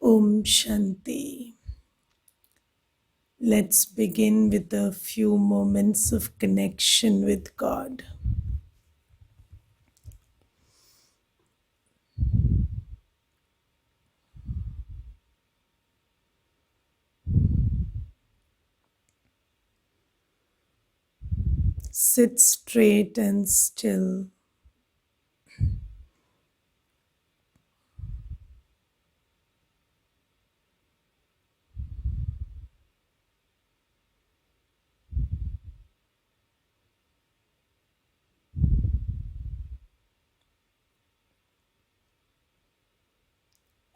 Om Shanti. Let's begin with a few moments of connection with God. Sit straight and still.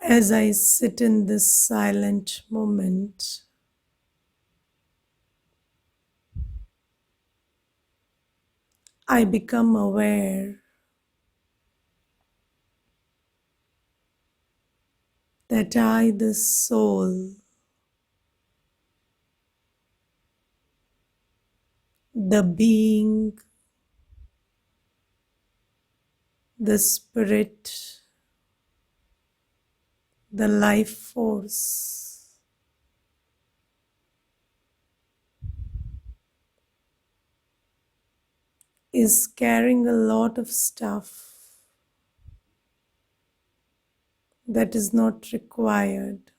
As I sit in this silent moment, I become aware that I, the soul, the being, the spirit, the life force, is carrying a lot of stuff that is not required.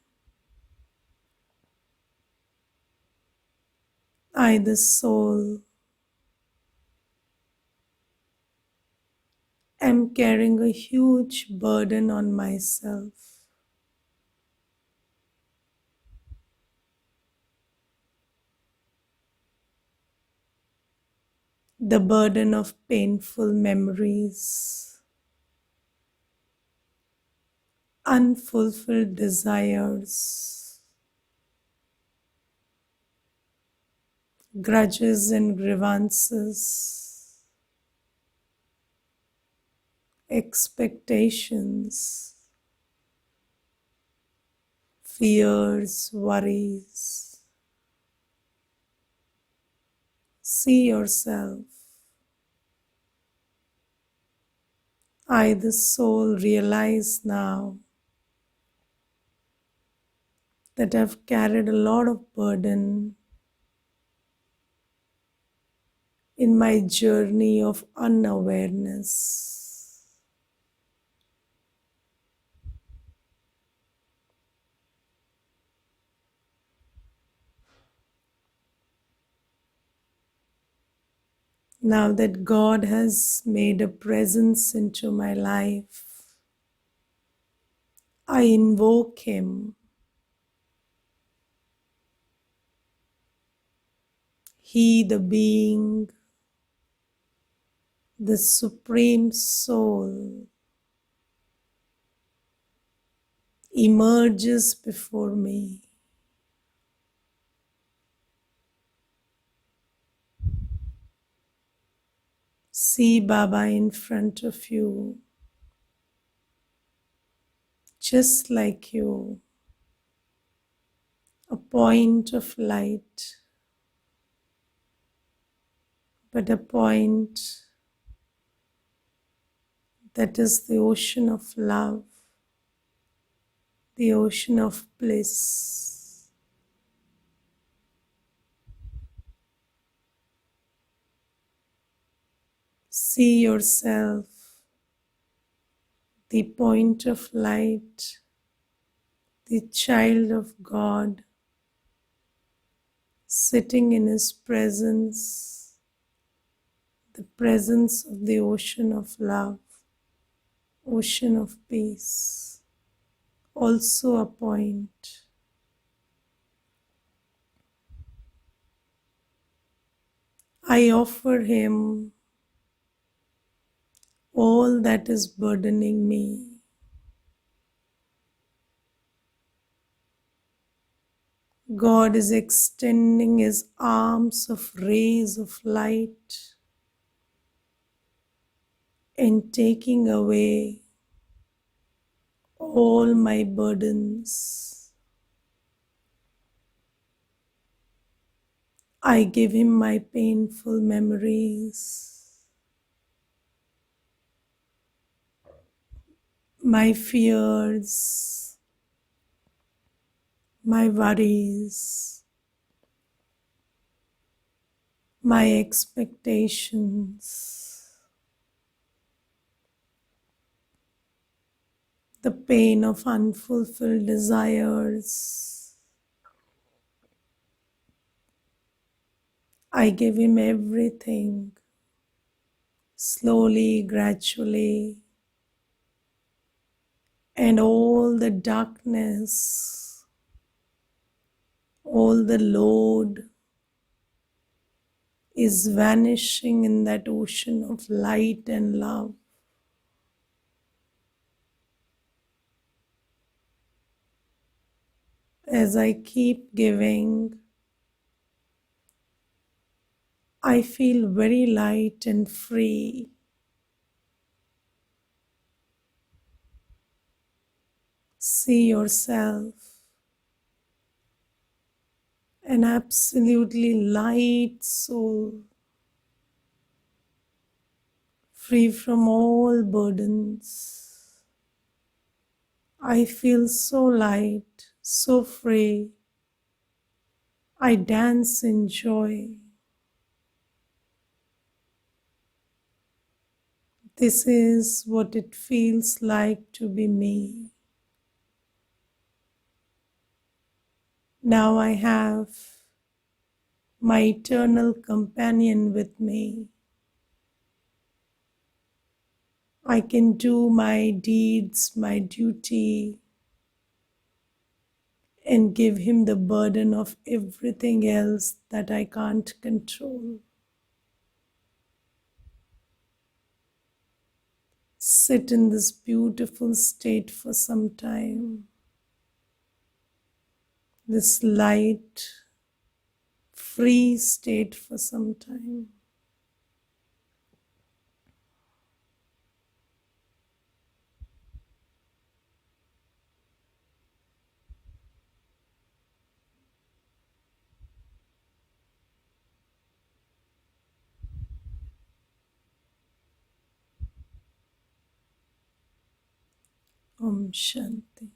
I, the soul, am carrying a huge burden on myself. The burden of painful memories, unfulfilled desires, grudges and grievances, expectations, fears, worries. See yourself. I, the soul, realize now that I've carried a lot of burden in my journey of unawareness. Now that God has made a presence into my life, I invoke Him. He, the being, the Supreme Soul, emerges before me. See Baba in front of you, just like you, a point of light, but a point that is the ocean of love, the ocean of bliss. See yourself, the point of light, the child of God, sitting in His presence, the presence of the ocean of love, ocean of peace, also a point. I offer Him all that is burdening me. God is extending His arms of rays of light and taking away all my burdens. I give Him my painful memories, my fears, my worries, my expectations, the pain of unfulfilled desires. I give him everything, slowly, gradually, and all the darkness, all the load is vanishing in that ocean of light and love. As I keep giving, I feel very light and free. See yourself an absolutely light soul, free from all burdens. I feel so light, so free. I dance in joy. This is what it feels like to be me. Now I have my eternal companion with me. I can do my deeds, my duty, and give him the burden of everything else that I can't control. Sit in this beautiful state for some time, this light, free state for some time. Om Shanti.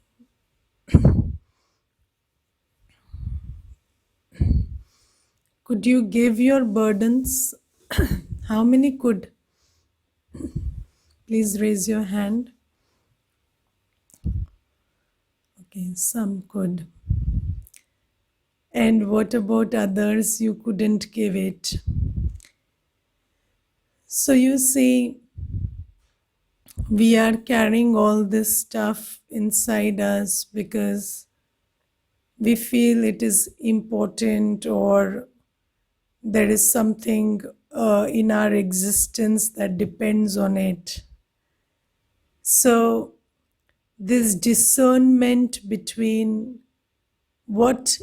Could you give your burdens? How many could? Please raise your hand. Okay, some could. And what about others you couldn't give it? So you see, we are carrying all this stuff inside us because we feel it is important, or there is something in our existence that depends on it. So this discernment between what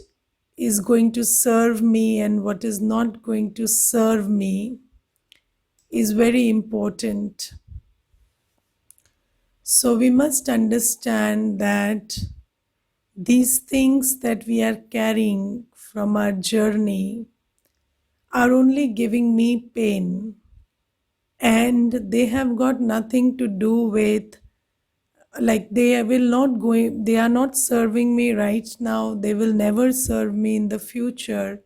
is going to serve me and what is not going to serve me is very important. So we must understand that these things that we are carrying from our journey are only giving me pain, and they have got nothing to do with, like, they are not serving me right now, they will never serve me in the future.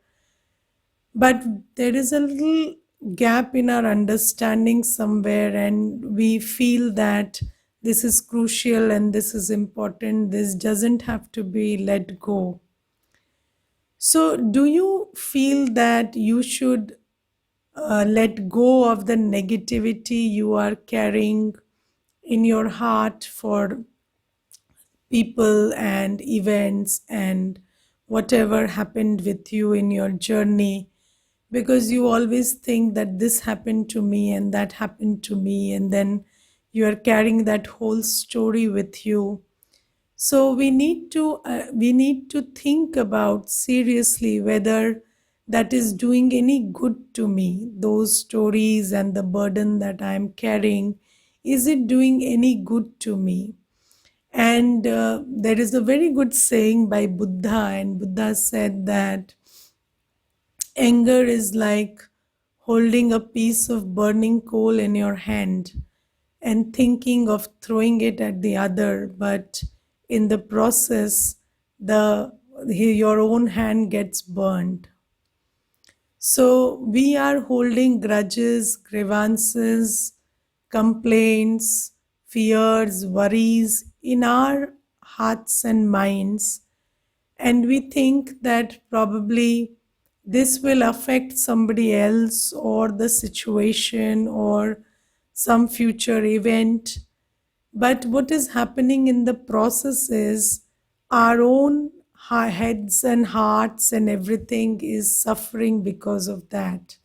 But there is a little gap in our understanding somewhere, and we feel that this is crucial and this is important, this doesn't have to be let go. So do you feel that you should let go of the negativity you are carrying in your heart for people and events and whatever happened with you in your journey, because you always think that this happened to me and that happened to me, and then you are carrying that whole story with you? So we need to think about seriously whether that is doing any good to me. Those stories and the burden that I am carrying, is it doing any good to me? And there is a very good saying by Buddha, and Buddha said that anger is like holding a piece of burning coal in your hand and thinking of throwing it at the other, but in the process, the your own hand gets burned. So we are holding grudges, grievances, complaints, fears, worries in our hearts and minds. And we think that probably this will affect somebody else or the situation or some future event. But what is happening in the process is our own heads and hearts and everything is suffering because of that.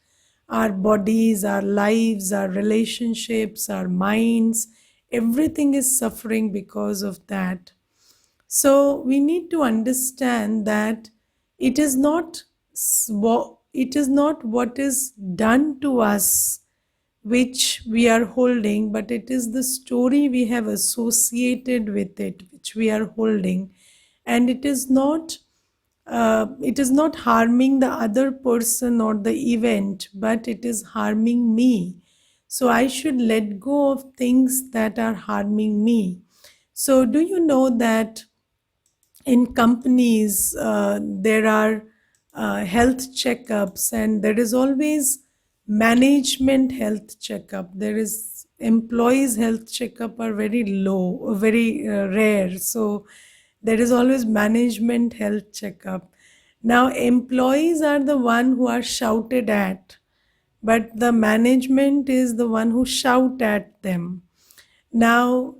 Our bodies, our lives, our relationships, our minds, everything is suffering because of that. So we need to understand that it is not it is not what is done to us which we are holding, but it is the story we have associated with it which we are holding, and it is not harming the other person or the event, but it is harming me. So I should let go of things that are harming me. So do you know that in companies there are health checkups, and there is always management health checkup. There is employees health checkup are very low, very rare. So there is always management health checkup. Now employees are the one who are shouted at, but the management is the one who shout at them. Now,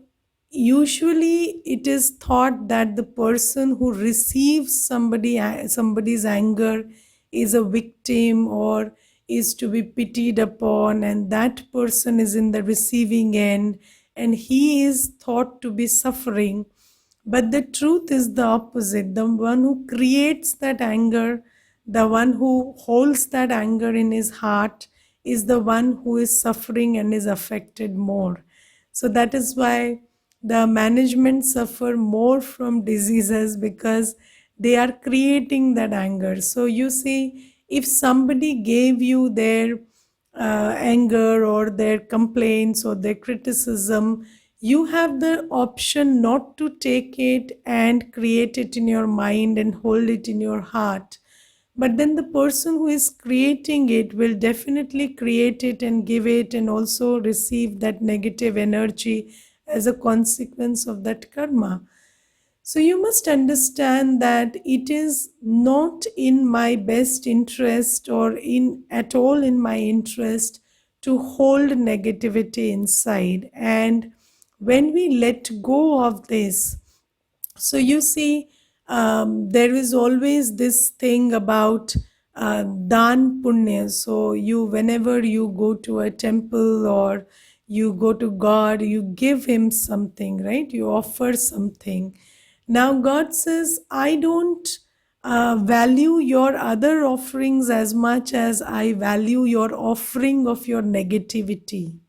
usually it is thought that the person who receives somebody's anger is a victim or is to be pitied upon, and that person is in the receiving end and he is thought to be suffering. But the truth is the opposite. The one who creates that anger, the one who holds that anger in his heart, is the one who is suffering and is affected more. So that is why the management suffer more from diseases, because they are creating that anger. So you see, if somebody gave you their anger or their complaints or their criticism, you have the option not to take it and create it in your mind and hold it in your heart. But then the person who is creating it will definitely create it and give it and also receive that negative energy as a consequence of that karma. So you must understand that it is not in my best interest or in at all in my interest to hold negativity inside. And when we let go of this, so you see, there is always this thing about dan punya. So you, whenever you go to a temple or you go to God, you give him something, right? You offer something. Now God says, I don't value your other offerings as much as I value your offering of your negativity.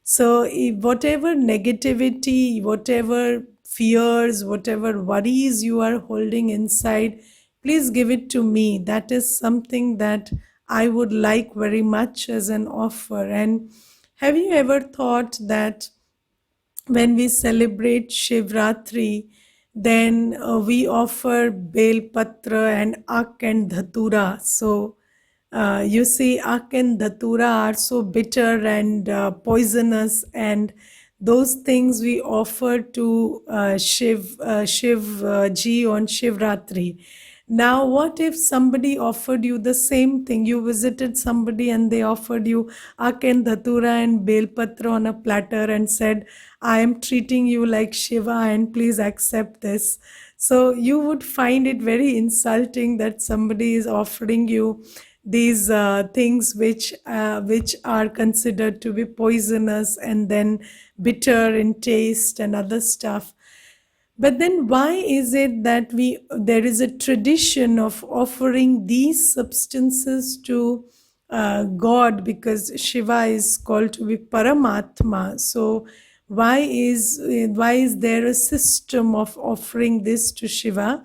So, whatever negativity, whatever fears, whatever worries you are holding inside, please give it to me. That is something that I would like very much as an offer. And have you ever thought that when we celebrate Shivratri, then we offer Bel Patra and Ak and Dhatura. So you see, Ak and Dhatura are so bitter and poisonous, and those things we offer to Shiv ji on Shivratri. Now, what if somebody offered you the same thing? You visited somebody and they offered you Ak and Dhatura and Bel Patra on a platter and said, I am treating you like Shiva and please accept this. So you would find it very insulting that somebody is offering you these things which are considered to be poisonous and then bitter in taste and other stuff. But then why is it that there is a tradition of offering these substances to God, because Shiva is called to be Paramatma? So why is there a system of offering this to Shiva?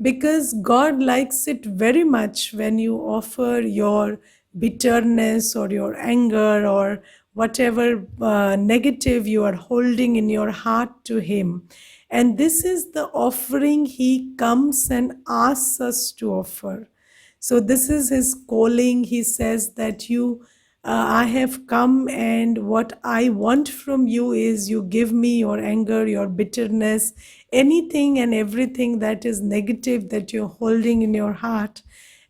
Because God likes it very much when you offer your bitterness or your anger or whatever negative you are holding in your heart to Him. And this is the offering he comes and asks us to offer. So this is his calling. He says that I have come, and what I want from you is you give me your anger, your bitterness, anything and everything that is negative that you're holding in your heart.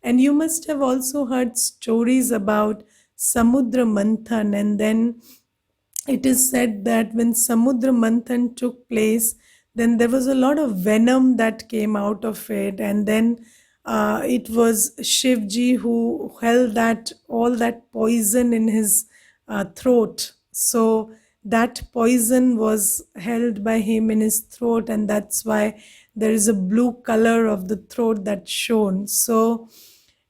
And you must have also heard stories about Samudra Manthan, and then it is said that when Samudra Manthan took place, then there was a lot of venom that came out of it, and then it was Shivji who held that all that poison in his throat. So that poison was held by him in his throat, and that's why there is a blue color of the throat that shone. So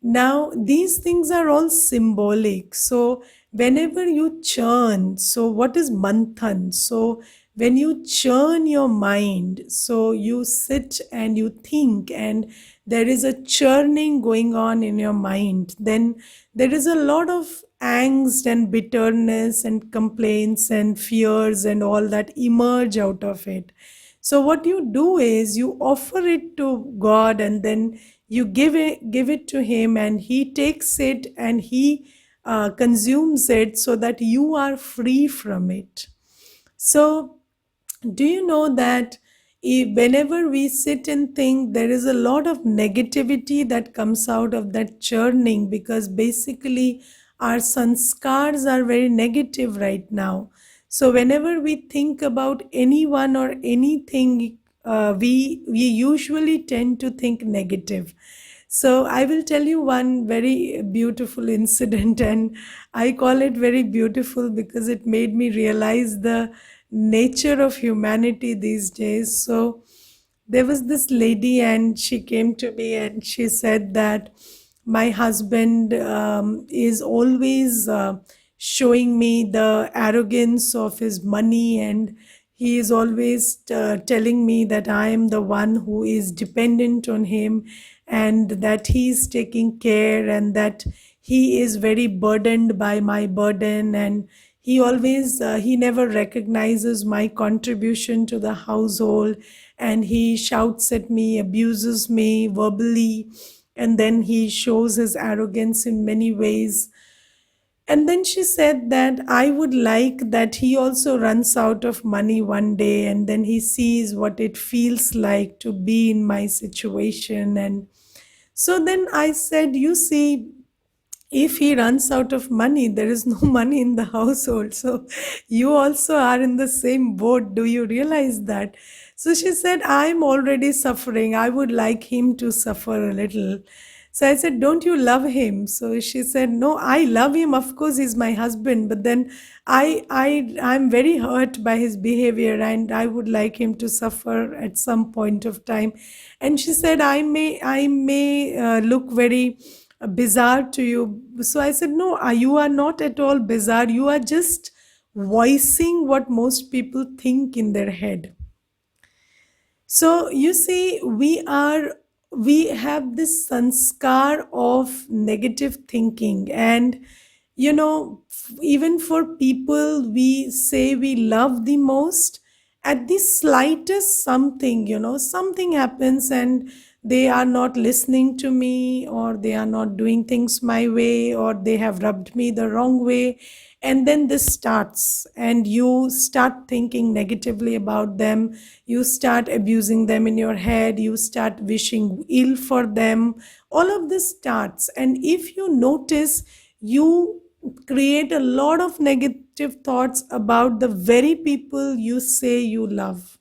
now, these things are all symbolic. So, whenever you churn, so what is manthan? So, when you churn your mind, so you sit and you think, and there is a churning going on in your mind, then there is a lot of angst and bitterness and complaints and fears and all that emerge out of it. So what you do is you offer it to God, and then you give it to him, and he takes it and he consumes it so that you are free from it. So do you know that whenever we sit and think, there is a lot of negativity that comes out of that churning, because basically our sanskars are very negative right now. So whenever we think about anyone or anything, we usually tend to think negative. So I will tell you one very beautiful incident, and I call it very beautiful because it made me realize the nature of humanity these days. So there was this lady, and she came to me and she said that my husband is always showing me the arrogance of his money, and he is always telling me that I am the one who is dependent on him, and that he is taking care, and that he is very burdened by my burden, and he never recognizes my contribution to the household, and he shouts at me, abuses me verbally, and then he shows his arrogance in many ways. And then she said that I would like that he also runs out of money one day, and then he sees what it feels like to be in my situation. And so then I said, you see, if he runs out of money, there is no money in the household. So you also are in the same boat. Do you realize that? So she said, I'm already suffering. I would like him to suffer a little. So I said, don't you love him? So she said, no, I love him. Of course, he's my husband. But then I'm very hurt by his behavior, and I would like him to suffer at some point of time. And she said, I may look very bizarre to you. So I said, no, you are not at all bizarre. You are just voicing what most people think in their head. So you see, we have this sanskar of negative thinking, and even for people we say we love the most, at the slightest something, something happens, and they are not listening to me, or they are not doing things my way, or they have rubbed me the wrong way, and then this starts, and you start thinking negatively about them, you start abusing them in your head, you start wishing ill for them. All of this starts, and if you notice, you create a lot of negative thoughts about the very people you say you love.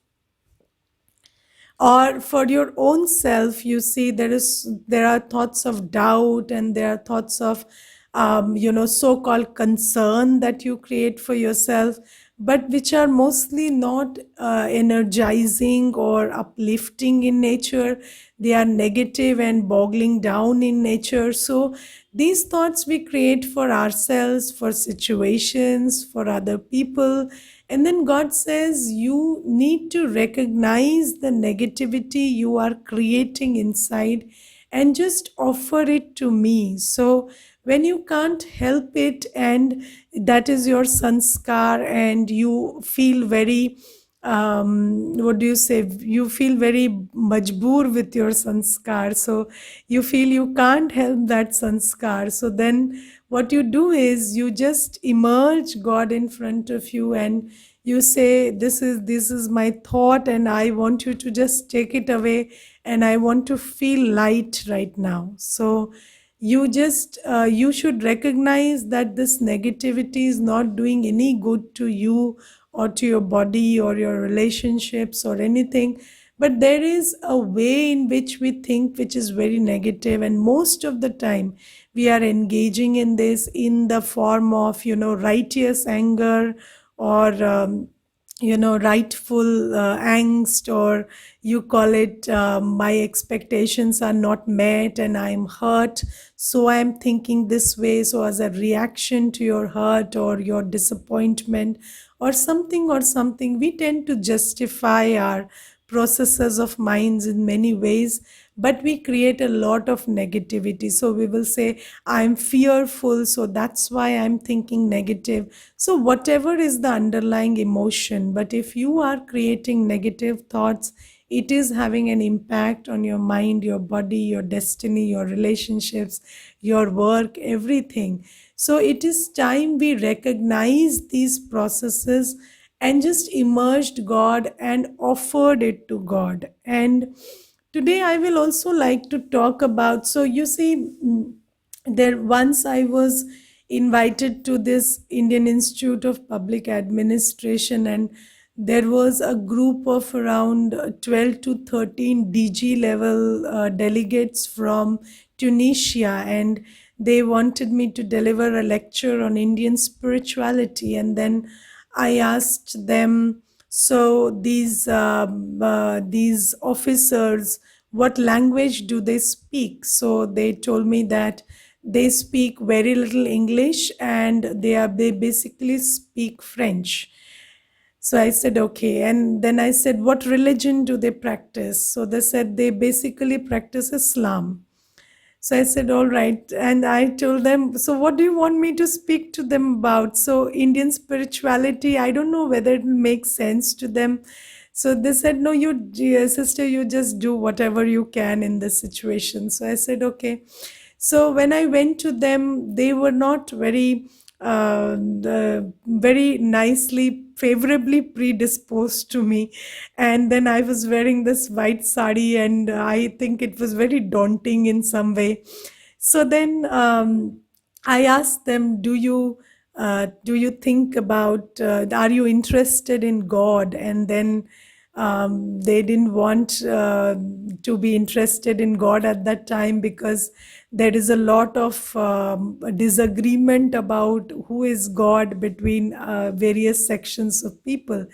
Or for your own self, you see, there are thoughts of doubt, and there are thoughts of so-called concern that you create for yourself, but which are mostly not energizing or uplifting in nature. They are negative and boggling down in nature. So these thoughts we create for ourselves, for situations, for other people. And then God says, you need to recognize the negativity you are creating inside and just offer it to me. So when you can't help it, and that is your sanskar, and you feel very what do you say, you feel very majboor with your sanskar, so you feel you can't help that sanskar. So then what you do is you just emerge God in front of you, and you say, this is my thought, and I want you to just take it away, and I want to feel light right now. So you just you should recognize that this negativity is not doing any good to you or to your body or your relationships or anything. But there is a way in which we think which is very negative, and most of the time we are engaging in this in the form of, righteous anger, or rightful angst, or you call it, my expectations are not met and I'm hurt, so I'm thinking this way. So as a reaction to your hurt or your disappointment or something, we tend to justify our processes of minds in many ways, but we create a lot of negativity. So we will say, I'm fearful, so that's why I'm thinking negative. So whatever is the underlying emotion, but if you are creating negative thoughts, it is having an impact on your mind, your body, your destiny, your relationships, your work, everything. So it is time we recognize these processes and just immersed God and offered it to God. And today I will also like to talk about, so you see, there once I was invited to this Indian Institute of Public Administration, and there was a group of around 12 to 13 DG level delegates from Tunisia, and they wanted me to deliver a lecture on Indian spirituality. And then I asked them, so these officers, what language do they speak? So they told me that they speak very little English, and they basically speak French. So I said, okay. And then I said, what religion do they practice? So they said they basically practice Islam. So I said, all right. And I told them, so what do you want me to speak to them about? So Indian spirituality, I don't know whether it makes sense to them. So they said, no, you, dear sister, you just do whatever you can in this situation. So I said, okay. So when I went to them, they were not very nicely, favorably predisposed to me. And then I was wearing this white sari, and I think it was very daunting in some way. So then I asked them, do you think about, are you interested in God? And then they didn't want to be interested in God at that time, because there is a lot of disagreement about who is God between various sections of people.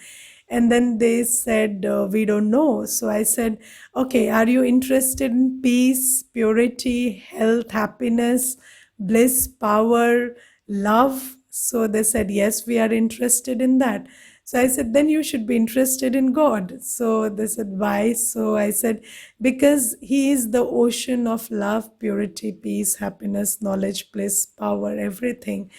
And then they said, we don't know. So I said, okay, are you interested in peace, purity, health, happiness, bliss, power, love? So they said, yes, we are interested in that. So I said, then you should be interested in God. So they said, why? So I said, because He is the ocean of love, purity, peace, happiness, knowledge, bliss, power, everything.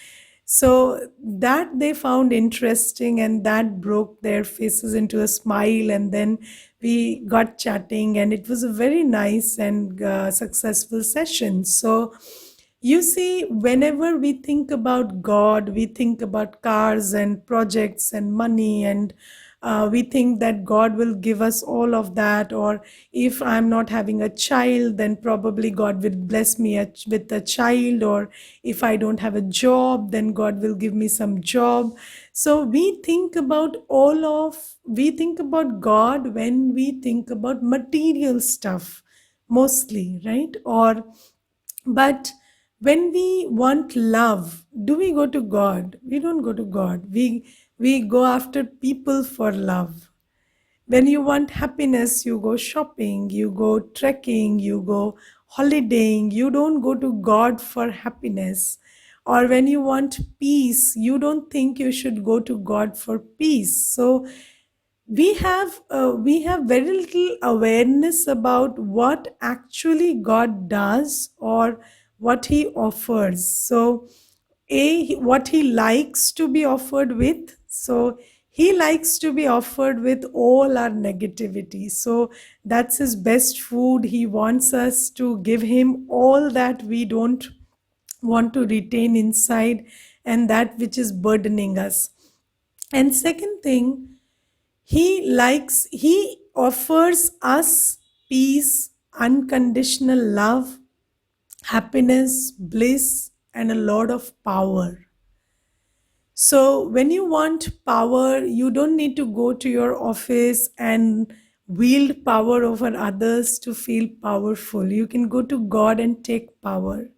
So that they found interesting, and that broke their faces into a smile. And then we got chatting, and it was a very nice and successful session. So you see, whenever we think about God, we think about cars and projects and money, and we think that God will give us all of that. Or if I'm not having a child, then probably God will bless me with a child. Or if I don't have a job, then God will give me some job. So we think about God when we think about material stuff mostly, right? Or but when we want love, do we go to God? We don't go to God. We go after people for love. When you want happiness, you go shopping, you go trekking, you go holidaying. You don't go to God for happiness. Or when you want peace, you don't think you should go to God for peace. So we have very little awareness about what actually God does, or what He offers. So what He likes to be offered with. So He likes to be offered with all our negativity. So that's his best food. He wants us to give him all that we don't want to retain inside and that which is burdening us. And second thing, he offers us peace, unconditional love, happiness, bliss, and a lot of power. So, when you want power, you don't need to go to your office and wield power over others to feel powerful. You can go to God and take power.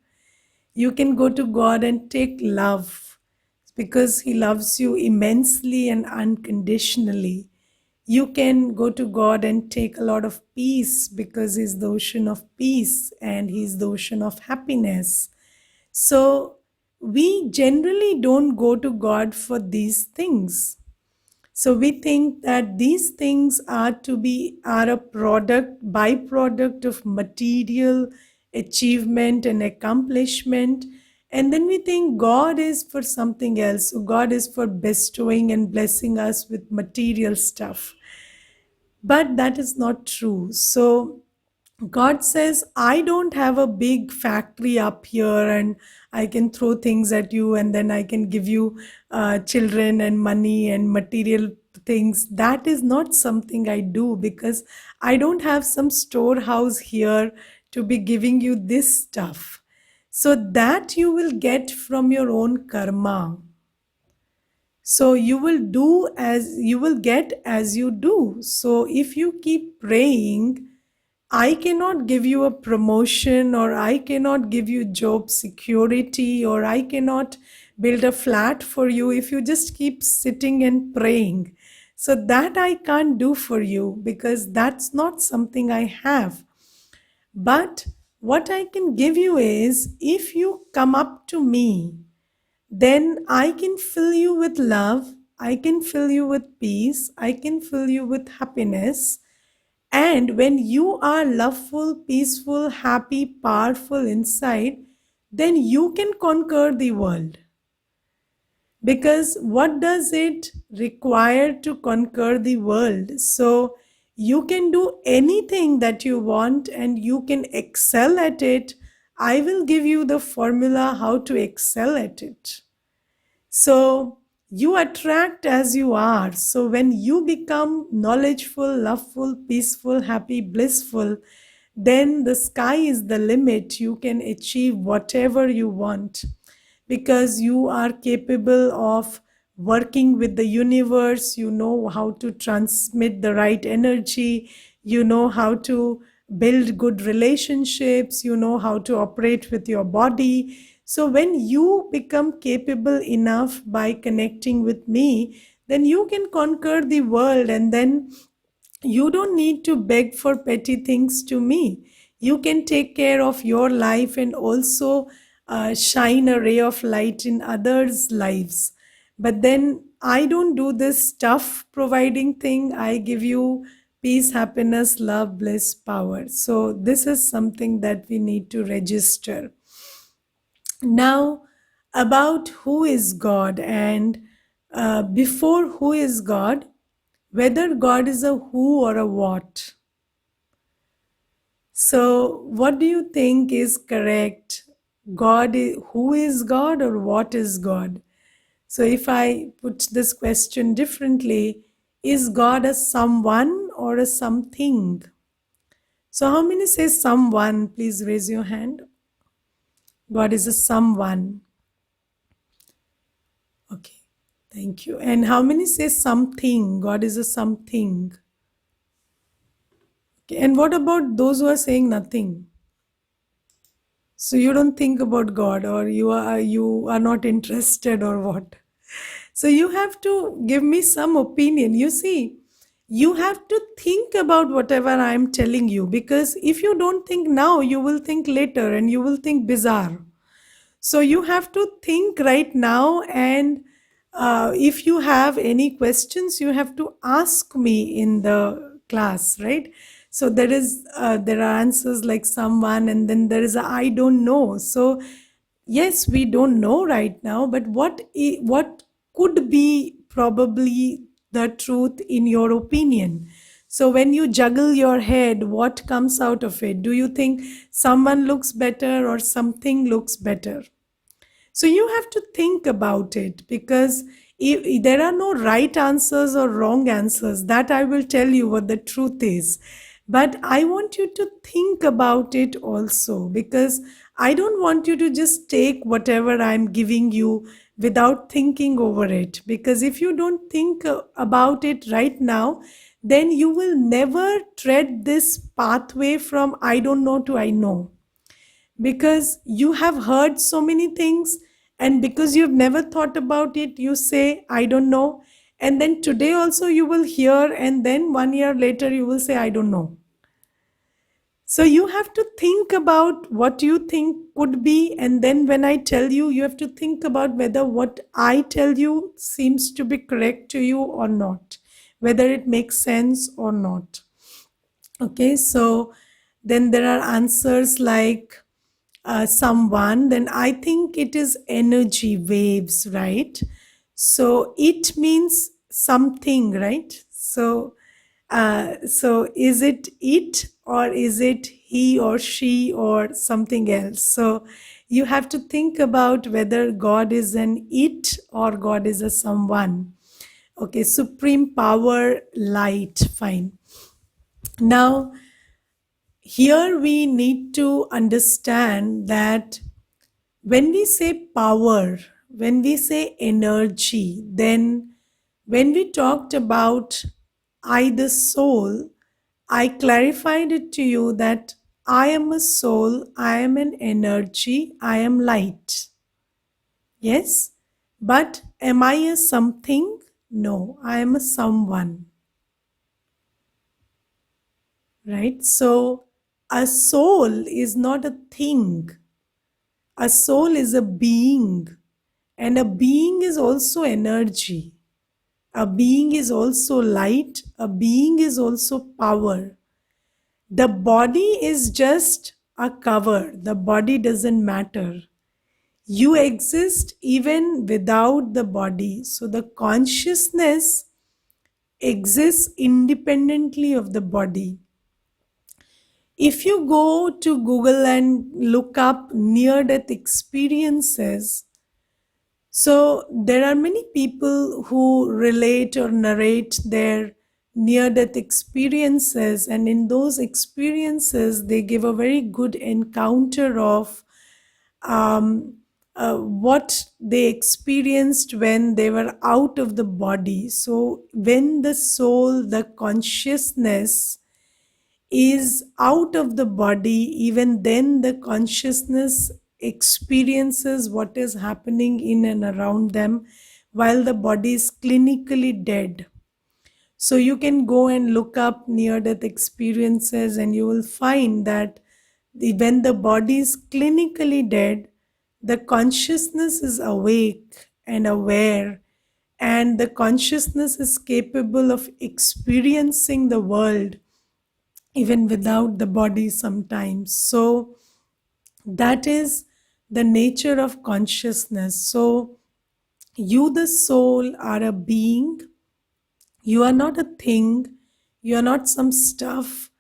You can go to God and take love because He loves you immensely and unconditionally. You can go to God and take a lot of peace because He's the ocean of peace and He's the ocean of happiness. So we generally don't go to God for these things. So we think that these things are a byproduct of material achievement and accomplishment. And then we think God is for something else. So God is for bestowing and blessing us with material stuff. But that is not true. So God says, I don't have a big factory up here and I can throw things at you and then I can give you children and money and material things. That is not something I do because I don't have some storehouse here to be giving you this stuff. So that you will get from your own karma. So you will get as you do. So if you keep praying, I cannot give you a promotion, or I cannot give you job security, or I cannot build a flat for you if you just keep sitting and praying. So that I can't do for you because that's not something I have. But what I can give you is if you come up to me, then I can fill you with love, I can fill you with peace, I can fill you with happiness. And when you are loveful, peaceful, happy, powerful inside, then you can conquer the world. Because what does it require to conquer the world? So you can do anything that you want and you can excel at it. I will give you the formula how to excel at it. So you attract as you are. So when you become knowledgeful, loveful, peaceful, happy, blissful, then the sky is the limit. You can achieve whatever you want because you are capable of working with the universe. You know how to transmit the right energy. You know how to build good relationships. You know how to operate with your body. So when you become capable enough by connecting with me, then you can conquer the world, and then you don't need to beg for petty things to me. You can take care of your life and also shine a ray of light in others' lives. But then I don't do this stuff providing thing. I give you peace, happiness, love, bliss, power. So this is something that we need to register. Now, about who is God, and before who is God, whether God is a who or a what. So, what do you think is correct? Who is God or what is God? So, if I put this question differently, is God a someone or a something? So, how many say someone? Please raise your hand. God is a someone. Okay, thank you. And how many say something? God is a something. Okay. And what about those who are saying nothing? So you don't think about God, or you are not interested, or what? So you have to give me some opinion. You see, you have to think about whatever I am telling you, because if you don't think now, you will think later and you will think bizarre. So you have to think right now, and if you have any questions, you have to ask me in the class, right? So there are answers like someone, and then there is a I don't know. So yes, we don't know right now, but what could be probably the truth in your opinion. So when you juggle your head, what comes out of it? Do you think someone looks better or something looks better? So you have to think about it, because there are no right answers or wrong answers. That I will tell you what the truth is. But I want you to think about it also, because I don't want you to just take whatever I'm giving you without thinking over it. Because if you don't think about it right now, then you will never tread this pathway from I don't know to I know, because you have heard so many things, and because you've never thought about it, you say I don't know. And then today also you will hear, and then 1 year later you will say I don't know. So you have to think about what you think could be, and then when I tell you, you have to think about whether what I tell you seems to be correct to you or not, whether it makes sense or not. Okay, so then there are answers like someone, then I think it is energy waves, right? So it means something, right? So is it or is it he or she or something else? So you have to think about whether God is an it or God is a someone. Okay, supreme power, light, fine. Now, here we need to understand that when we say power, when we say energy, then when we talked about I, the soul, I clarified it to you that I am a soul, I am an energy, I am light. Yes? But am I a something? No, I am a someone. Right? So a soul is not a thing. A soul is a being, and a being is also energy. A being is also light. A being is also power. The body is just a cover. The body doesn't matter. You exist even without the body. So the consciousness exists independently of the body. If you go to Google and look up near death experiences, so there are many people who relate or narrate their near death experiences, and in those experiences, they give a very good encounter of um, what they experienced when they were out of the body. So, when the soul, the consciousness, is out of the body, even then the consciousness experiences what is happening in and around them while the body is clinically dead. So you can go and look up near death experiences, and you will find that when the body is clinically dead, the consciousness is awake and aware, and the consciousness is capable of experiencing the world even without the body sometimes. So that is the nature of consciousness. So you, the soul, are a being. You are not a thing. You are not some stuff.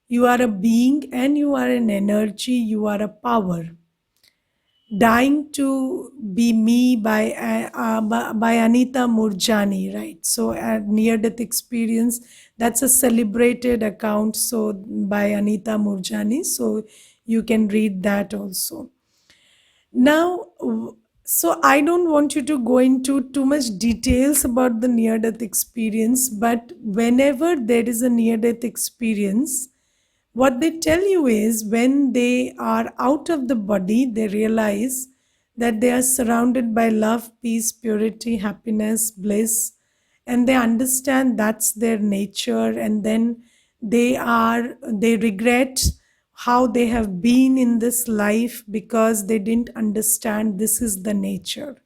You are a being, and you are an energy. You are a power. Dying to Be Me by Anita Murjani, right? So near death experience, that's a celebrated account, so by Anita Murjani, so you can read that also. Now, so I don't want you to go into too much details about the near death experience, but whenever there is a near death experience, what they tell you is when they are out of the body, they realize that they are surrounded by love, peace, purity, happiness, bliss, and they understand that's their nature. And then they regret how they have been in this life because they didn't understand this is the nature.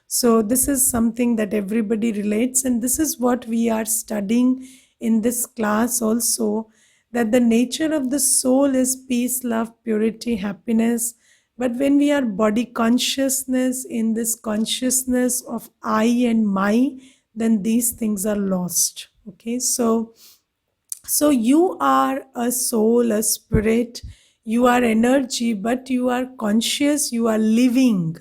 So, this is something that everybody relates, and this is what we are studying in this class also, that the nature of the soul is peace, love, purity, happiness. But when we are body consciousness, in this consciousness of I and my, then these things are lost. Okay, so you are a soul, a spirit, you are energy, but you are conscious, you are living,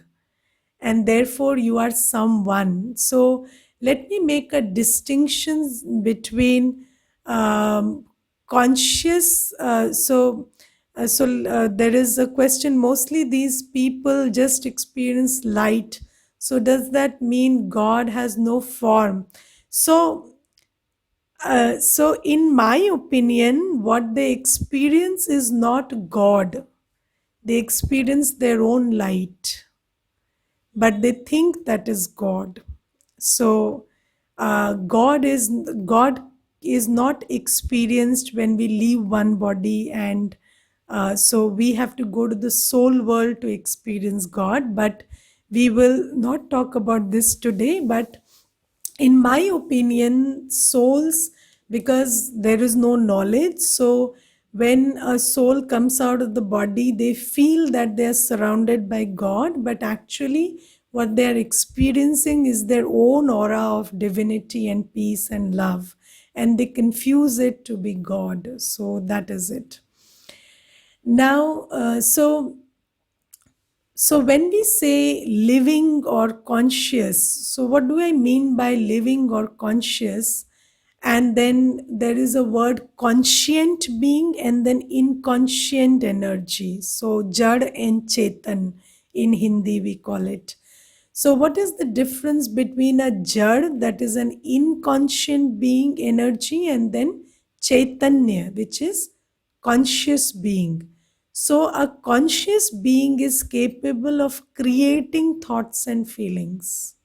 and therefore you are someone. So let me make a distinction between conscious. There is a question. Mostly these people just experience light. So does that mean God has no form? So in my opinion, what they experience is not God. They experience their own light, but they think that is God. So God is not experienced when we leave one body, and so we have to go to the soul world to experience God. But we will not talk about this today. But in my opinion, souls, because there is no knowledge, so when a soul comes out of the body, they feel that they are surrounded by God, but actually what they are experiencing is their own aura of divinity and peace and love, and they confuse it to be God. So that is it. Now so when we say living or conscious, so what do I mean by living or conscious? And then there is a word conscient being and then inconscient energy. So jad and chetan in Hindi we call it. So what is the difference between a jad, that is an inconscient being energy, and then chaitanya, which is conscious being? So a conscious being is capable of creating thoughts and feelings.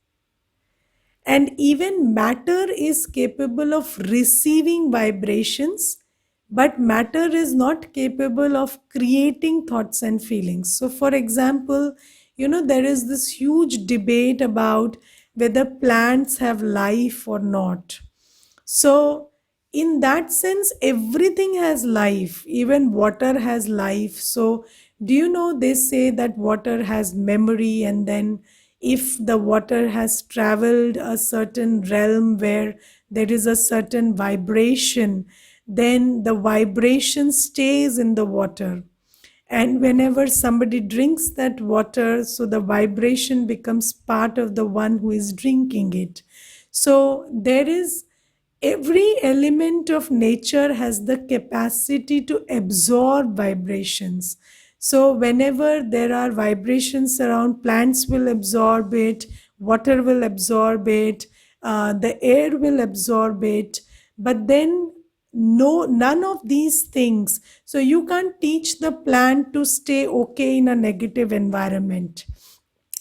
And even matter is capable of receiving vibrations, but matter is not capable of creating thoughts and feelings. So, for example, there is this huge debate about whether plants have life or not. So, in that sense, everything has life, even water has life. So, do you know they say that water has memory, and then if the water has traveled a certain realm where there is a certain vibration, then the vibration stays in the water. And whenever somebody drinks that water, so the vibration becomes part of the one who is drinking it. So there is every element of nature has the capacity to absorb vibrations. So whenever there are vibrations around, plants will absorb it, water will absorb it, the air will absorb it. But then no, none of these things. So you can't teach the plant to stay okay in a negative environment.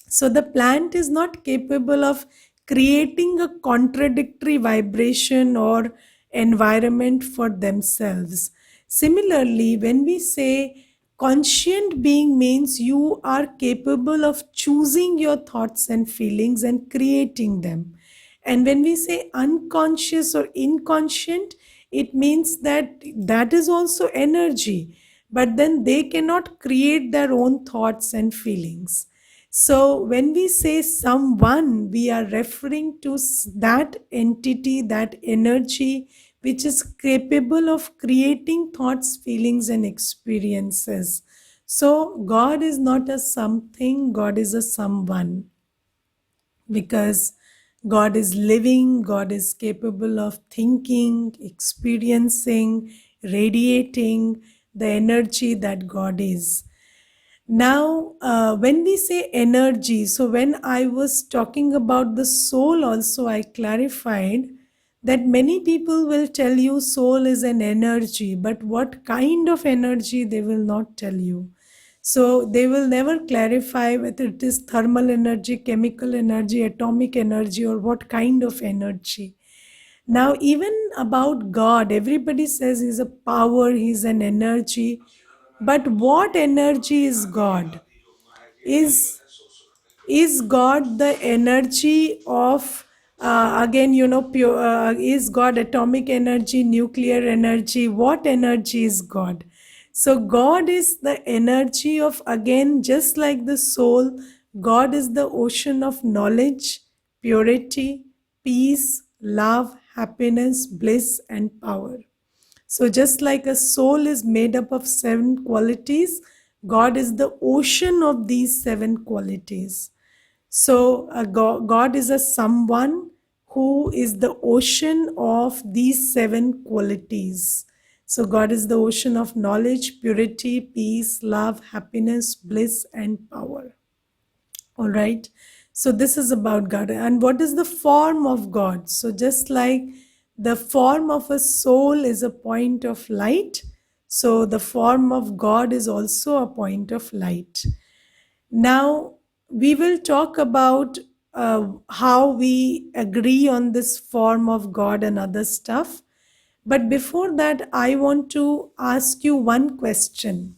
So the plant is not capable of creating a contradictory vibration or environment for themselves. Similarly, when we say conscient being, means you are capable of choosing your thoughts and feelings and creating them. And when we say unconscious or inconscient, it means that that is also energy, but then they cannot create their own thoughts and feelings. So, when we say someone, we are referring to that entity, that energy, which is capable of creating thoughts, feelings, and experiences. So, God is not a something, God is a someone, because God is living, God is capable of thinking, experiencing, radiating the energy that God is. Now, when we say energy, so when I was talking about the soul, also I clarified that many people will tell you soul is an energy, but what kind of energy they will not tell you. So they will never clarify whether it is thermal energy, chemical energy, atomic energy, or what kind of energy. Now, even about God, everybody says He's a power, He's an energy. But what energy is God? Is is God the energy of again, pure? Is God atomic energy, nuclear energy? What energy is God? So God is the energy of, again, just like the soul, God is the ocean of knowledge, purity, peace, love, happiness, bliss, and power. So, just like a soul is made up of seven qualities, God is the ocean of these seven qualities. So, God is a someone who is the ocean of these seven qualities. So, God is the ocean of knowledge, purity, peace, love, happiness, bliss, and power. All right. So this is about God. And what is the form of God? So just like the form of a soul is a point of light, so the form of God is also a point of light. Now we will talk about how we agree on this form of God and other stuff. But before that, I want to ask you one question.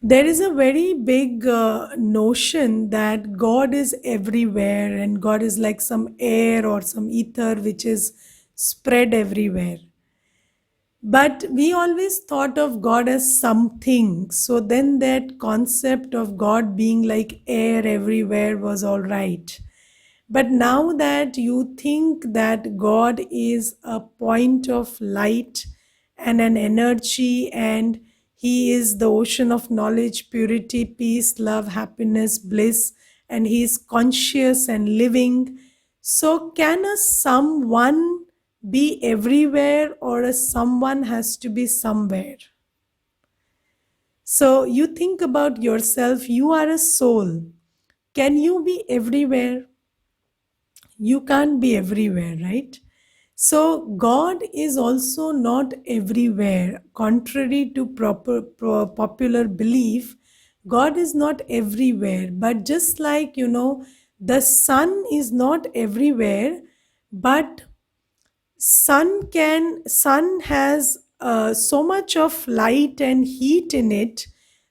There is a very big notion that God is everywhere and God is like some air or some ether which is spread everywhere. But we always thought of God as something. So then that concept of God being like air everywhere was all right. But now that you think that God is a point of light and an energy, and He is the ocean of knowledge, purity, peace, love, happiness, bliss, and He is conscious and living. So, can a someone be everywhere, or a someone has to be somewhere? So, you think about yourself, you are a soul. Can you be everywhere? You can't be everywhere, right? So God is also not everywhere. Contrary to popular belief, God is not everywhere. But just like, the sun is not everywhere, but sun has so much of light and heat in it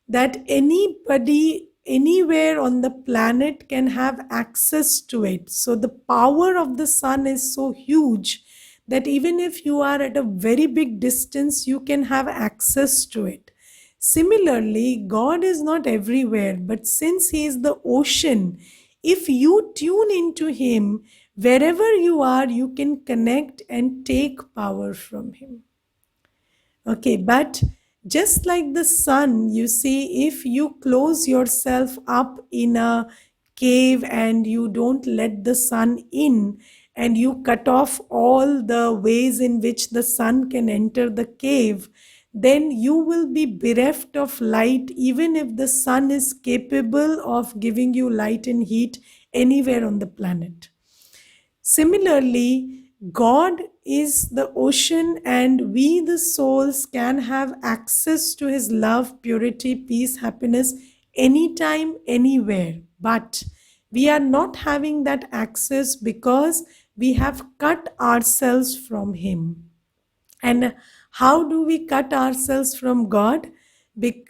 that anybody anywhere on the planet can have access to it. So the power of the sun is so huge that even if you are at a very big distance, you can have access to it. Similarly, God is not everywhere, but since He is the ocean, if you tune into Him, wherever you are, you can connect and take power from Him. Okay, but just like the sun, you see, if you close yourself up in a cave and you don't let the sun in, and you cut off all the ways in which the sun can enter the cave, then you will be bereft of light, even if the sun is capable of giving you light and heat anywhere on the planet. Similarly, God is the ocean, and we, the souls, can have access to His love, purity, peace, happiness anytime, anywhere. But we are not having that access because we have cut ourselves from Him. And how do we cut ourselves from God?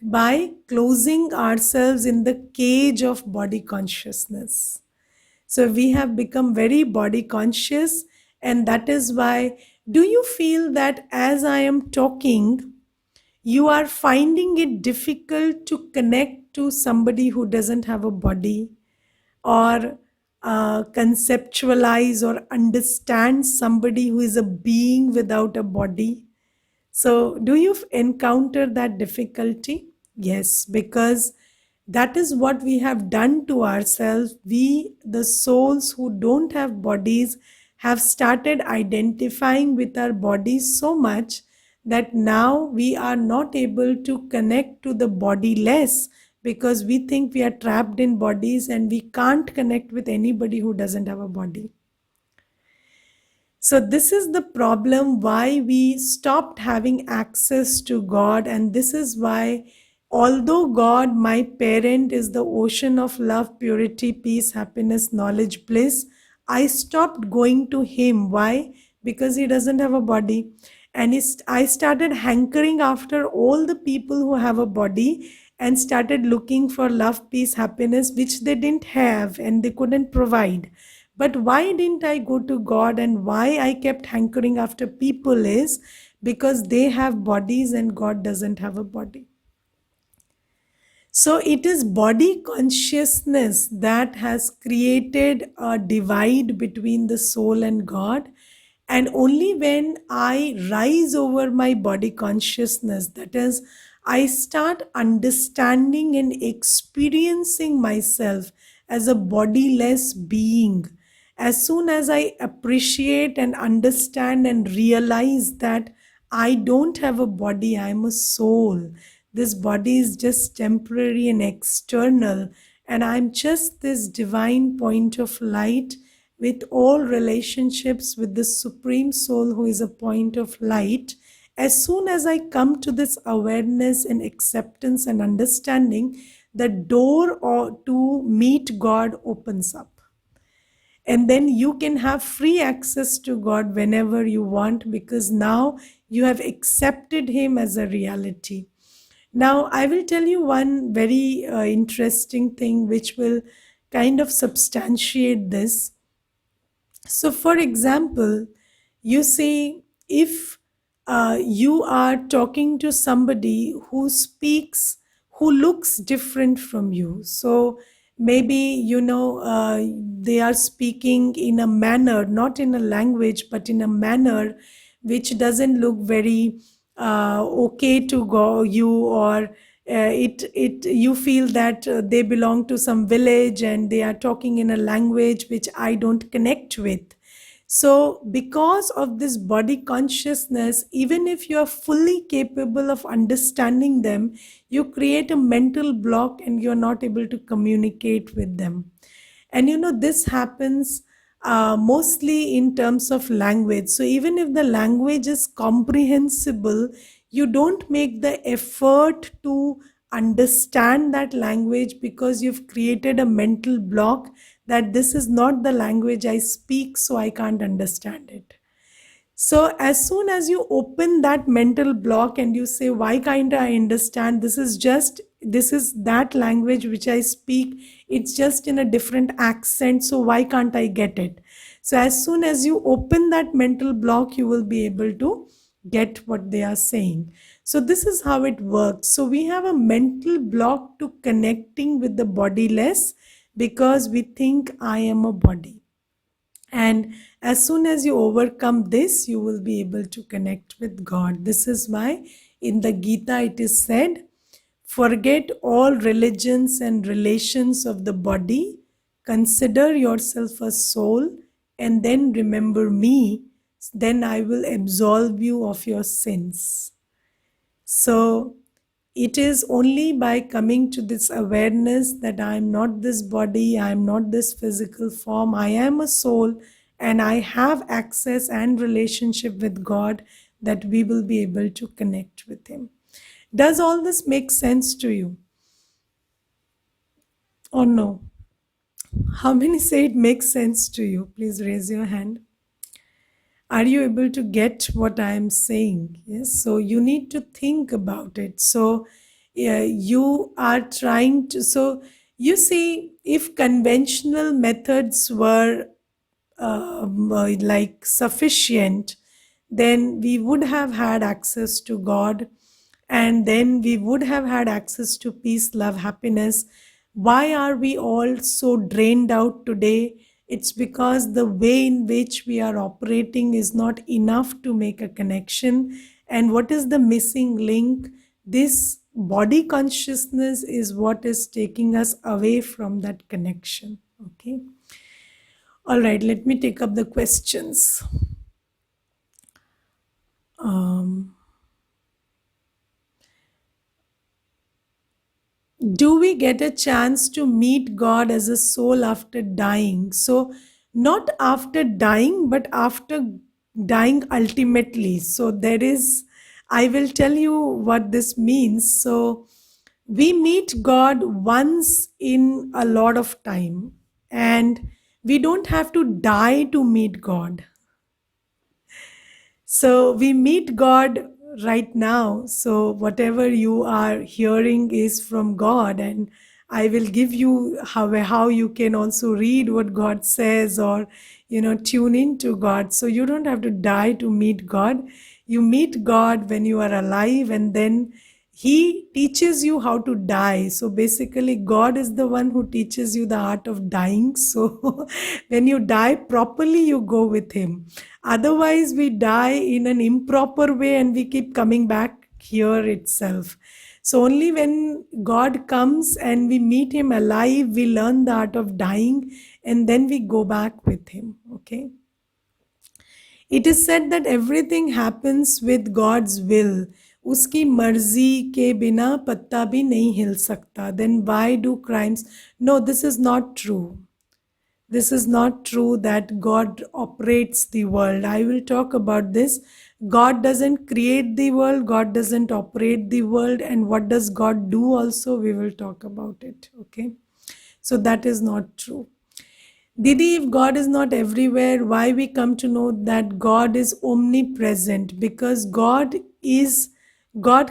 By closing ourselves in the cage of body consciousness. So we have become very body conscious, and that is why. Do you feel that as I am talking, you are finding it difficult to connect to somebody who doesn't have a body, or conceptualize or understand somebody who is a being without a body? So, do you encounter that difficulty? Yes, because that is what we have done to ourselves. We, the souls who don't have bodies, have started identifying with our bodies so much that now we are not able to connect to the body less, because we think we are trapped in bodies and we can't connect with anybody who doesn't have a body. So, this is the problem why we stopped having access to God. And this is why, although God, my parent, is the ocean of love, purity, peace, happiness, knowledge, bliss, I stopped going to Him. Why? Because He doesn't have a body. And I started hankering after all the people who have a body, and started looking for love, peace, happiness, which they didn't have and they couldn't provide. But why didn't I go to God, and why I kept hankering after people is because they have bodies and God doesn't have a body. So it is body consciousness that has created a divide between the soul and God. And only when I rise over my body consciousness, that is, I start understanding and experiencing myself as a bodiless being. As soon as I appreciate and understand and realize that I don't have a body, I'm a soul. This body is just temporary and external, and I'm just this divine point of light with all relationships with the Supreme Soul, who is a point of light. As soon as I come to this awareness and acceptance and understanding, the door to meet God opens up. And then you can have free access to God whenever you want, because now you have accepted Him as a reality. Now, I will tell you one very interesting thing which will kind of substantiate this. So, for example, you see, if you are talking to somebody who speaks, who looks different from you, so maybe, they are speaking in a manner, not in a language, but in a manner which doesn't look very okay to go you, or it you feel that they belong to some village and they are talking in a language which I don't connect with. So because of this body consciousness, even if you are fully capable of understanding them, you create a mental block and you're not able to communicate with them. And this happens mostly in terms of language. So even if the language is comprehensible, you don't make the effort to understand that language because you've created a mental block that this is not the language I speak, so I can't understand it. So as soon as you open that mental block and you say, why can't I understand? This is that language which I speak. It's just in a different accent. So why can't I get it? So as soon as you open that mental block, you will be able to get what they are saying. So this is how it works. So we have a mental block to connecting with the bodiless because we think I am a body. And as soon as you overcome this, you will be able to connect with God. This is why in the Gita it is said, forget all religions and relations of the body, consider yourself a soul, and then remember me, then I will absolve you of your sins. So it is only by coming to this awareness that I am not this body, I am not this physical form, I am a soul, and I have access and relationship with God, that we will be able to connect with Him. Does all this make sense to you? Or no? How many say it makes sense to you? Please raise your hand. Are you able to get what I am saying? Yes. So you need to think about it. So you are trying to. So you see, if conventional methods were like sufficient, then we would have had access to God, and then we would have had access to peace, love, happiness. Why are we all so drained out today? It's because the way in which we are operating is not enough to make a connection. And what is the missing link? This body consciousness is what is taking us away from that connection. Okay. All right, let me take up the questions. Do we get a chance to meet God as a soul after dying? So, not after dying, but after dying ultimately. So, I will tell you what this means. So, we meet God once in a lot of time, and we don't have to die to meet God. So we meet God right now. So whatever you are hearing is from God, and I will give you how you can also read what God says, or tune into God. So you don't have to die to meet God. You meet God when you are alive, and then He teaches you how to die. So basically, God is the one who teaches you the art of dying. So when you die properly, you go with Him. Otherwise, we die in an improper way and we keep coming back here itself. So only when God comes and we meet Him alive, we learn the art of dying, and then we go back with Him. Okay. It is said that everything happens with God's will. उसकी मर्जी के बिना पत्ता भी नहीं हिल सकता. Then why do crimes? No, this is not true. This is not true that God operates the world. I will talk about this. God doesn't create the world, God doesn't operate the world, and what does God do also? We will talk about it. Okay. So that is not true. Didi, if God is not everywhere, why we come to know that God is omnipresent? Because God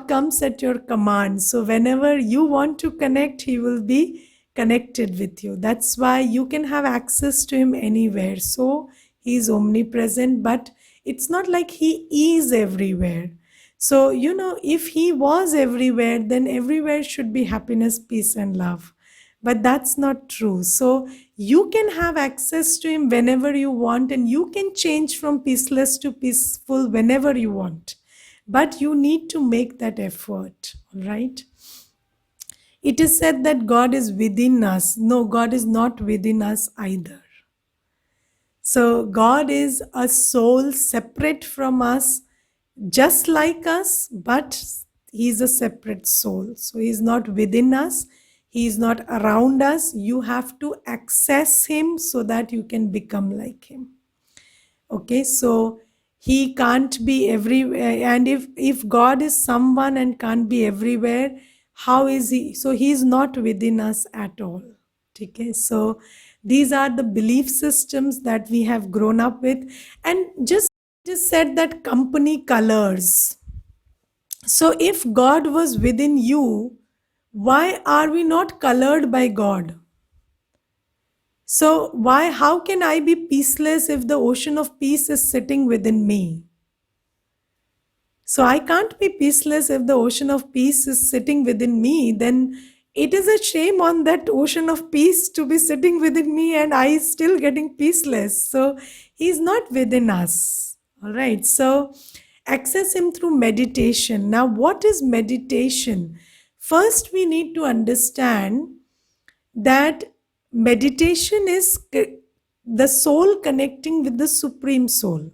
comes at your command. So whenever you want to connect, He will be connected with you. That's why you can have access to Him anywhere. So He is omnipresent, but it's not like He is everywhere. So, if He was everywhere, then everywhere should be happiness, peace, and love. But that's not true. So you can have access to Him whenever you want, and you can change from peaceless to peaceful whenever you want. But you need to make that effort, all right? It is said that God is within us. No, God is not within us either. So God is a soul separate from us, just like us, but He is a separate soul. So He is not within us, He is not around us. You have to access Him so that you can become like Him. Okay, so He can't be everywhere. And if God is someone and can't be everywhere, how is He? So He is not within us at all. Okay, so these are the belief systems that we have grown up with. And just said that company colors. So if God was within you, why are we not colored by God? So how can I be peaceless if the ocean of peace is sitting within me? So I can't be peaceless if the ocean of peace is sitting within me. Then it is a shame on that ocean of peace to be sitting within me and I still getting peaceless. So He's not within us. All right. So access Him through meditation. Now, what is meditation? First, we need to understand that meditation is the soul connecting with the Supreme Soul.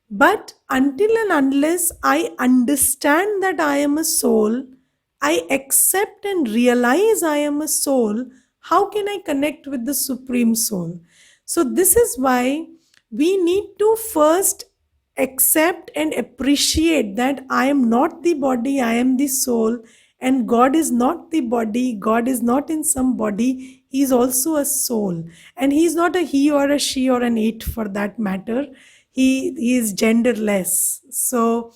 But until and unless I understand that I am a soul, I accept and realize I am a soul, how can I connect with the Supreme Soul? So, this is why we need to first accept and appreciate that I am not the body, I am the soul, and God is not the body, God is not in some body, He is also a soul. And He is not a he or a she or an it for that matter. He is genderless. So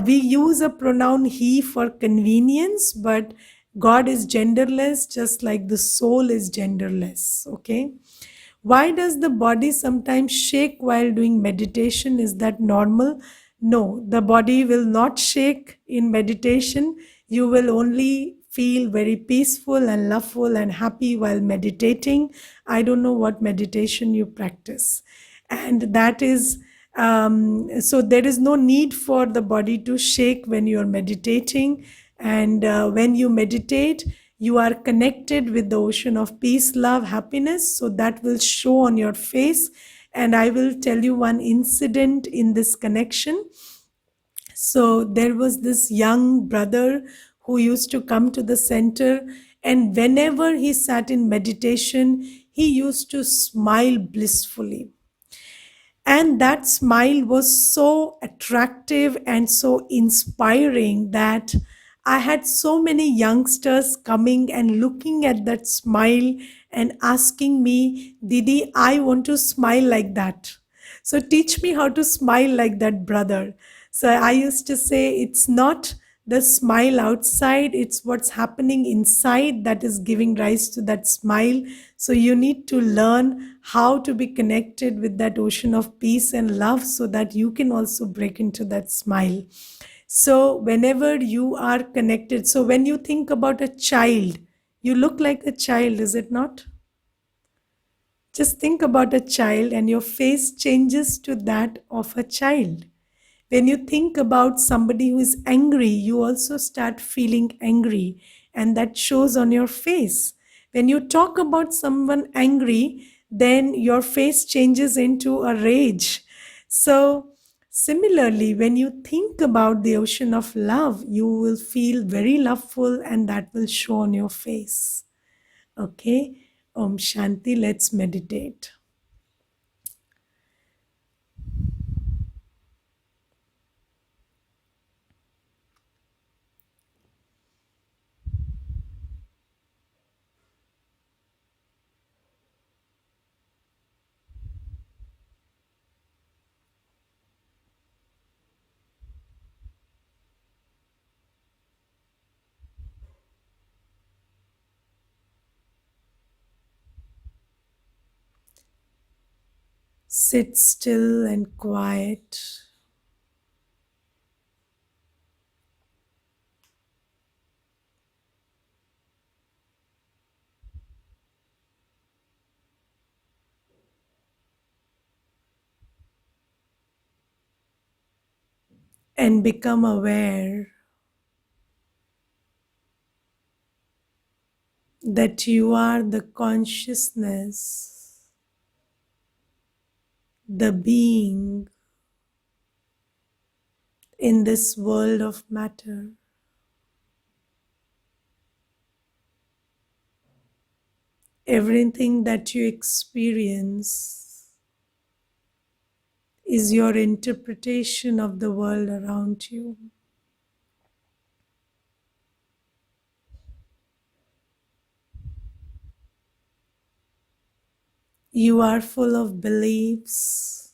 we use a pronoun he for convenience, but God is genderless, just like the soul is genderless. Okay. Why does the body sometimes shake while doing meditation? Is that normal? No, the body will not shake in meditation. You will only feel very peaceful and loveful and happy while meditating. I don't know what meditation you practice. And that is, so there is no need for the body to shake when you are meditating. And when you meditate, you are connected with the ocean of peace, love, happiness. So that will show on your face. And I will tell you one incident in this connection. So there was this young brother who used to come to the center, and whenever he sat in meditation, he used to smile blissfully. And that smile was so attractive and so inspiring that I had so many youngsters coming and looking at that smile and asking me, Didi, I want to smile like that. So teach me how to smile like that, brother. So I used to say, it's not the smile outside, it's what's happening inside that is giving rise to that smile. So you need to learn how to be connected with that ocean of peace and love so that you can also break into that smile. So, whenever you are connected, so when you think about a child, you look like a child, is it not? Just think about a child and your face changes to that of a child. When you think about somebody who is angry, you also start feeling angry, and that shows on your face. When you talk about someone angry, then your face changes into a rage. So, similarly, when you think about the ocean of love, you will feel very loveful, and that will show on your face. Okay? Om Shanti, let's meditate. Sit still and quiet. And become aware that you are the consciousness, the being in this world of matter. Everything that you experience is your interpretation of the world around you. You are full of beliefs,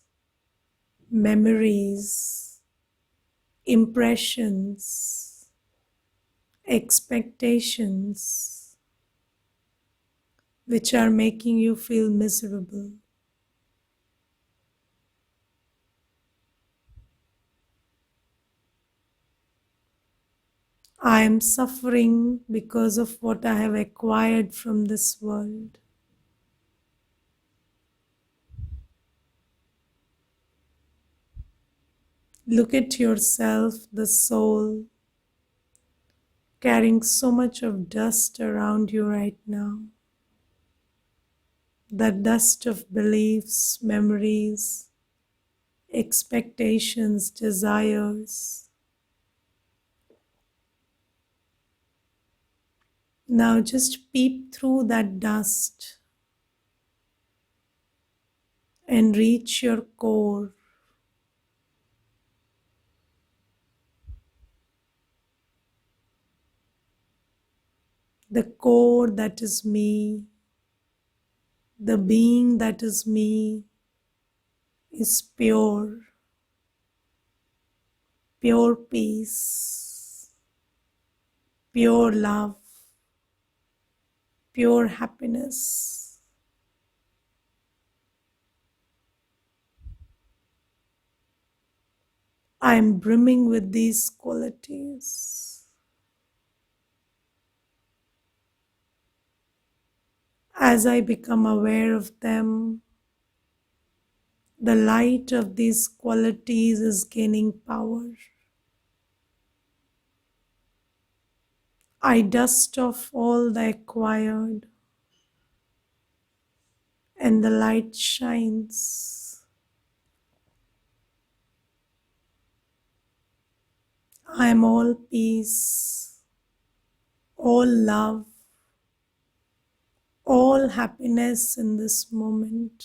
memories, impressions, expectations, which are making you feel miserable. I am suffering because of what I have acquired from this world. Look at yourself, the soul, carrying so much of dust around you right now. The dust of beliefs, memories, expectations, desires. Now just peep through that dust and reach your core. The core that is me, the being that is me, is pure, pure peace, pure love, pure happiness. I am brimming with these qualities. As I become aware of them, the light of these qualities is gaining power. I dust off all the acquired, and the light shines. I am all peace, all love, all happiness in this moment.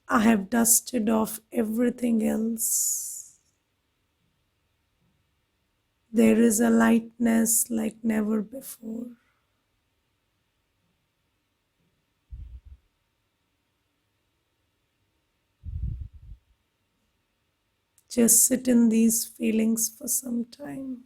I have dusted off everything else. There is a lightness like never before. Just sit in these feelings for some time.